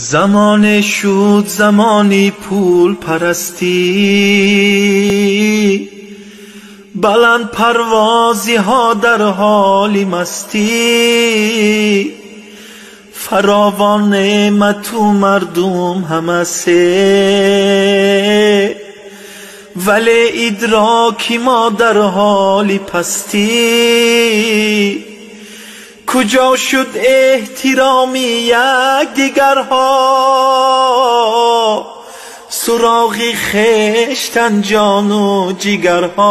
زمان شد زمانی پول پرستی، بلند پروازی ها در حالی مستی. فراوان نعمت و مردم همسه، ولی ادراکی ما در حالی پستی. کجا شد احترامی یک دیگرها، سراغی خشتن جان و جگرها.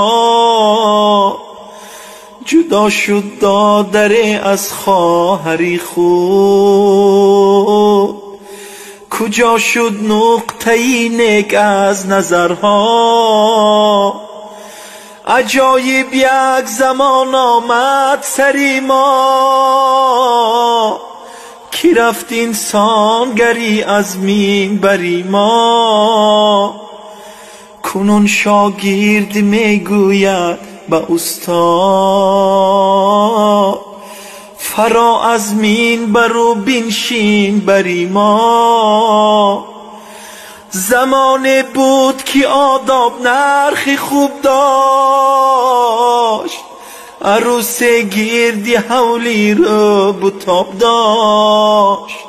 جدا شد دادره از خواهری خود، کجا شد نقطه‌ای نک از نظرها. عجایب یک زمان آمد سری ما، کی رفت انسانگری از منبری ما. کنون شاگرد میگوید به استاد، فرا از منبر و بنشین بری ما. زمانه بود که آداب نرخی خوب داشت، عروس گردی حولی رو بتاب داشت.